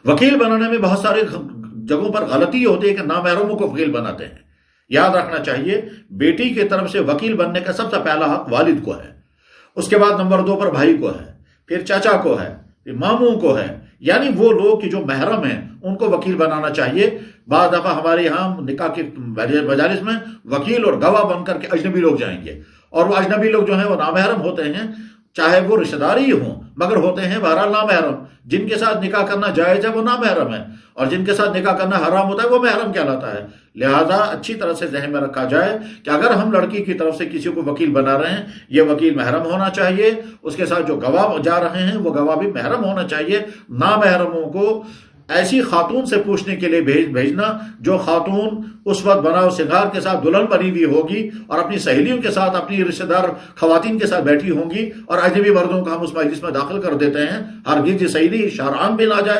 वकील बनाने में बहुत सारे जगहों पर गलती होती है कि नामहरमों को वकील बनाते हैं। याद रखना चाहिए, बेटी की तरफ से वकील बनने का सबसे पहला हक वालिद को है, उसके बाद नंबर 2 पर भाई को है, फिर चाचा को है, फिर मामू को है, यानी वो लोग कि जो महरम हैं उनको वकील बनाना चाहिए। बाद दफा हमारे यहाँ निकाह की मजालिस में वकील और गवाह बनकर के अजनबी लोग जाएंगे, और वो अजनबी लोग जो हैं वो नामहरम होते हैं, चाहे वो रिश्तेदारी ही हों, मगर होते हैं बहरहाल नामहरम। जिनके साथ निकाह करना जायज है वो नामहरम है, और जिनके साथ निकाह करना हराम होता है वो महरम कहलाता है। लिहाजा अच्छी तरह से जहन में रखा जाए कि अगर हम लड़की की तरफ से किसी को वकील बना रहे हैं, ये वकील महरम होना चाहिए, उसके साथ जो गवाह जा रहे हैं वो गवाह भी महरम होना चाहिए। नामहरमों को ऐसी खातून से पूछने के लिए भेजना जो खातून उस वक्त बनाव सिंगार के साथ दुल्हन बनी हुई होगी और अपनी सहेलियों के साथ, अपनी रिश्तेदार खवातीन के साथ बैठी होंगी, और अजनबी मर्दों को हम उस मजलिस में दाखिल कर देते हैं। हरगिज़ सही नहीं, शरआन भी नाजायज।